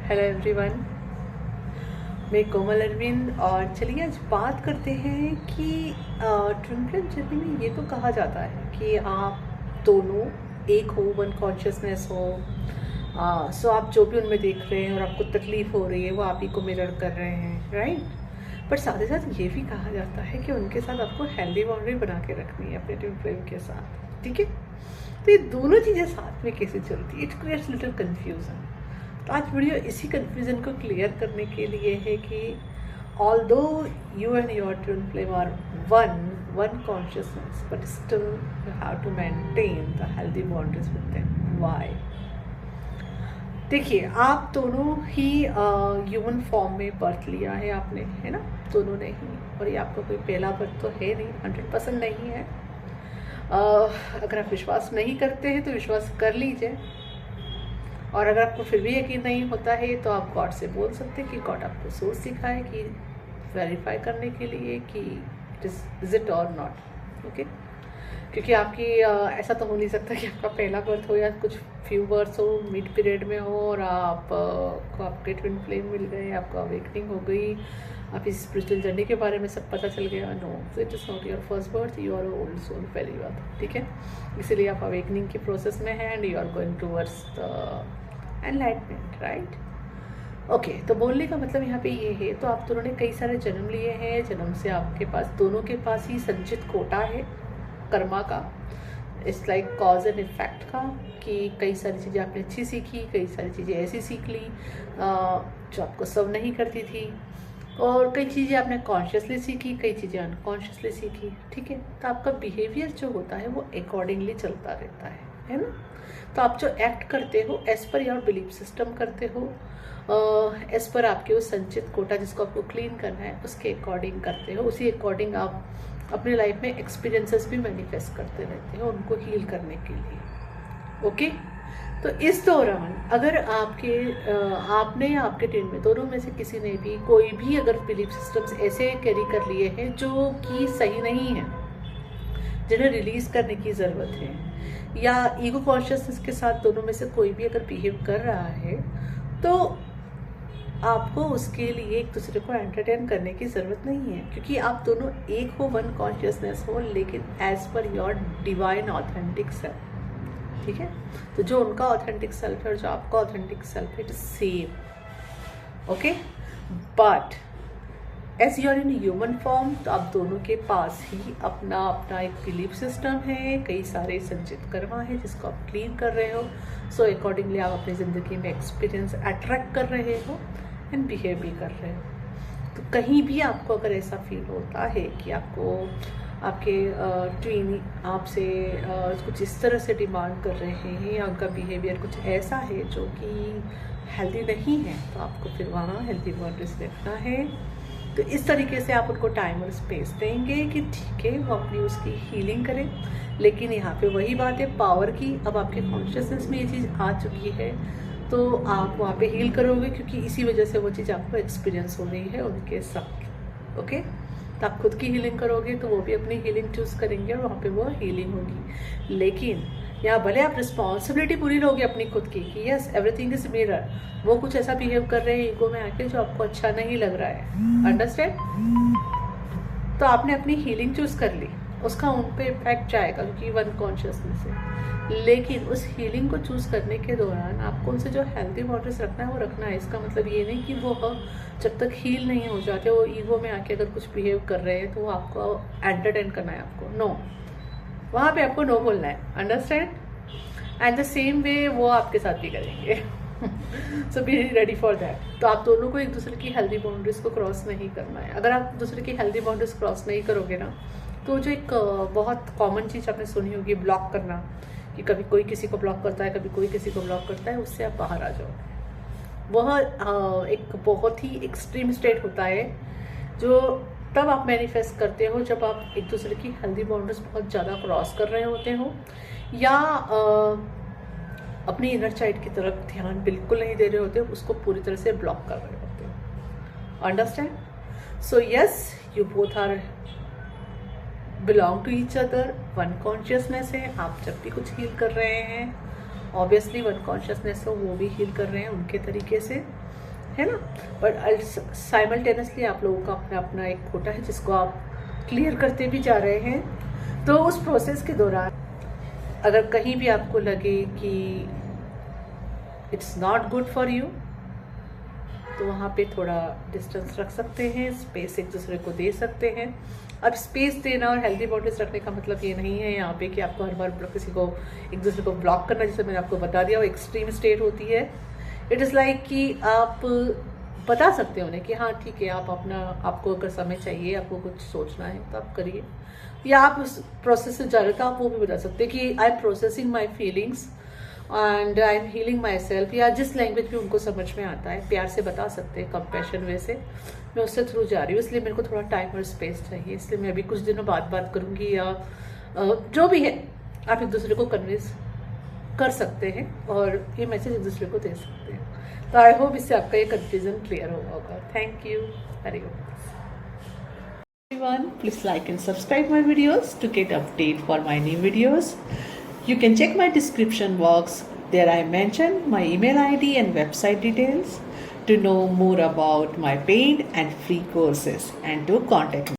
Hello everyone, मैं कोमल अरविंद। और चलिए आज बात करते हैं कि ट्विन फ्लेम जर्नी में ये तो कहा जाता है कि आप दोनों एक हो, वन कॉन्शियसनेस हो। सो आप जो भी उनमें देख रहे हैं और आपको तकलीफ हो रही है वो आप ही को मिरर कर रहे हैं, राइट। बट साथ ही साथ ये भी कहा जाता है कि उनके साथ आपको हेल्दी बाउंड्री बना के रखनी है अपने ट्विन फ्लेम के साथ, ठीक है। तो ये दोनों चीज़ें साथ में कैसे चलती है, इट क्रिएट्स लिटिल कन्फ्यूजन। तो आज वीडियो इसी कन्फ्यूज़न को क्लियर करने के लिए है कि although you and your twin flame are one consciousness, but still you have to maintain the healthy boundaries with them. Why? देखिए, आप दोनों ही ह्यूमन फॉर्म में बर्थ लिया है आपने, है ना, दोनों ने ही। और ये आपका कोई पहला बर्थ तो है नहीं, 100% नहीं है। अगर आप विश्वास नहीं करते हैं तो विश्वास कर लीजिए। और अगर आपको फिर भी यकीन नहीं होता है तो आप गॉड से बोल सकते हैं कि गॉड आपको सोच सिखाए कि वेरीफाई करने के लिए कि इज इट और नॉट, ओके। क्योंकि आपकी ऐसा तो हो नहीं सकता कि आपका पहला बर्थ हो या कुछ फ्यू बर्थ हो, मिड पीरियड में हो और को आपके ट्विन फ्लेम मिल गए, आपको अवेकनिंग हो गई, आप इस स्पिरिचुअल जर्नी के बारे में सब पता चल गया। No, it is not your first birth, you are old soul, पहली बात, ठीक है। इसीलिए आप अवेकनिंग के प्रोसेस में हैं and you are going towards the enlightenment, right. Okay, तो बोलने का मतलब यहाँ पे ये है, तो आप दोनों ने कई सारे जन्म लिए हैं। जन्म से आपके पास दोनों के पास ही संचित कोटा है कर्मा का। It's like cause and effect का, कि कई सारी चीज़ें आपने अच्छी सीखी, कई सारी चीज़ें ऐसी सीख ली जो आपको सर्व नहीं करती थी, और कई चीज़ें आपने कॉन्शियसली सीखी, कई चीज़ें अनकॉन्शियसली सीखी, ठीक है। तो आपका बिहेवियर जो होता है वो अकॉर्डिंगली चलता रहता है ना। तो आप जो एक्ट करते हो as per your belief system करते हो, एज पर आपके वो संचित कोटा जिसको आपको क्लीन करना है उसके अकॉर्डिंग करते हो। उसी अकॉर्डिंग आप अपनी लाइफ में एक्सपीरियंसेस भी मैनिफेस्ट करते रहते हो उनको हील करने के लिए, ओके। तो इस दौरान अगर आपने या आपके टीम में दोनों में से किसी ने भी कोई भी अगर बिलीफ सिस्टम्स ऐसे कैरी कर लिए हैं जो कि सही नहीं है, जिन्हें रिलीज करने की ज़रूरत है, या ईगो कॉन्शियसनेस के साथ दोनों में से कोई भी अगर बिहेव कर रहा है, तो आपको उसके लिए एक दूसरे को एंटरटेन करने की ज़रूरत नहीं है। क्योंकि आप दोनों एक हो, वन कॉन्शियसनेस हो, लेकिन as per your divine authentic self, ठीक है। तो जो उनका ऑथेंटिक सेल्फ है और जो आपका ऑथेंटिक सेल्फ है, it is same, okay. But as you are in human form, तो आप दोनों के पास ही अपना अपना एक बिलीफ सिस्टम है, कई सारे संचित कर्मा है जिसको आप क्लीन कर रहे हो। सो अकॉर्डिंगली आप अपनी ज़िंदगी में एक्सपीरियंस अट्रैक्ट कर रहे हो एंड बिहेव भी कर रहे हो। तो कहीं भी आपको अगर ऐसा फील होता है कि आपको आपके ट्वीन आपसे कुछ इस तरह से डिमांड कर रहे हैं या उनका बिहेवियर कुछ ऐसा है जो कि हेल्दी नहीं है, तो आपको फिर वहाँ हेल्दी बाउंड्रीज रखना है। तो इस तरीके से आप उनको टाइम और स्पेस देंगे कि ठीक है वो अपनी उसकी हीलिंग करें। लेकिन यहाँ पे वही बात है पावर की, अब आपके कॉन्शियसनेस में ये चीज़ आ चुकी है तो आप वहाँ पे हील करोगे, क्योंकि इसी वजह से वो चीज़ आपको एक्सपीरियंस हो रही है उनके साथ, ओके। तो आप खुद की हीलिंग करोगे तो वो भी अपनी हीलिंग चूज़ करेंगे और वहाँ पे वो हीलिंग होगी। लेकिन यहाँ भले आप रिस्पॉन्सिबिलिटी पूरी लोगे अपनी खुद की कि यस एवरीथिंग इज मिरर, वो कुछ ऐसा बिहेव कर रहे हैं ईगो में आके जो आपको अच्छा नहीं लग रहा है, अंडरस्टैंड। तो आपने अपनी हीलिंग चूज़ कर ली, उसका उन पर इम्पैक्ट जाएगा क्योंकि वन कॉन्शियसनेस है। लेकिन उस हीलिंग को चूज़ करने के दौरान आपको उनसे जो हेल्दी बाउंड्रीज रखना है वो रखना है। इसका मतलब ये नहीं कि वो जब तक हील नहीं हो जाते वो ईगो में आके अगर कुछ बिहेव कर रहे हैं तो वो आपको एंटरटेन करना है, आपको नो, वहाँ पे आपको नो बोलना है, understand. And the same way वो आपके साथ भी करेंगे। सो बी रेडी फॉर दैट। तो आप दोनों को एक दूसरे की हेल्दी बाउंड्रीज को क्रॉस नहीं करना है। अगर आप दूसरे की हेल्दी बाउंड्रीज क्रॉस नहीं करोगे ना, तो जो एक बहुत कॉमन चीज़ आपने सुनी होगी ब्लॉक करना, कि कभी कोई किसी को ब्लॉक करता है, कभी कोई किसी को ब्लॉक करता है, उससे आप बाहर आ जाओ। वह एक बहुत ही एक्सट्रीम स्टेट होता है जो तब आप मैनिफेस्ट करते हो जब आप एक दूसरे की हेल्दी बाउंड्रीज बहुत ज़्यादा क्रॉस कर रहे होते हो, या अपनी इनर चाइल्ड की तरफ ध्यान बिल्कुल नहीं दे रहे होते हो, उसको पूरी तरह से ब्लॉक कर रहे होते हो, understand. So yes, you both are belong to each other, one consciousness है। आप जब भी कुछ हील कर रहे हैं ऑब्वियसली वन कॉन्शियसनेस हो वो भी हील कर रहे हैं उनके तरीके से, है ना। बट साइमल्टेनियसली आप लोगों का अपना अपना एक खोटा है जिसको आप क्लियर करते भी जा रहे हैं। तो उस प्रोसेस के दौरान अगर कहीं भी आपको लगे कि it's not good for you, तो वहाँ पे थोड़ा डिस्टेंस रख सकते हैं, स्पेस एक दूसरे को दे सकते हैं। अब स्पेस देना और हेल्दी बाउंड्रीज रखने का मतलब ये नहीं है यहाँ पे कि आपको हर बार किसी को एक दूसरे को ब्लॉक करना, जैसे मैंने आपको बता दिया वो एक्सट्रीम स्टेट होती है। इट इज़ लाइक कि आप बता सकते हो उन्हें कि हाँ ठीक है, आप अपना, आपको अगर समय चाहिए, आपको कुछ सोचना है तो आप करिए, या आप उस प्रोसेस से जा रहे तो आप वो भी बता सकते हैं कि I am processing my feelings and I am healing my self, या जिस लैंग्वेज भी उनको समझ में आता है प्यार से बता सकते हैं, कंपैशन वे से। मैं उससे थ्रू जा रही हूँ, इसलिए मेरे को थोड़ा टाइम और स्पेस चाहिए, इसलिए मैं अभी कुछ दिनों बाद बात करूँगी, या जो भी है आप एक दूसरे को कन्विंस कर सकते हैं और ये मैसेज एक दूसरे को दे सकते हैं। तो आई होप इससे आपका ये कन्फ्यूजन क्लियर होगा। Thank you, Hariom. Everyone, please like and subscribe my videos to get update for my new videos. You can check my description box. There I mention my email ID and website details to know more about my paid and free courses and to contact me.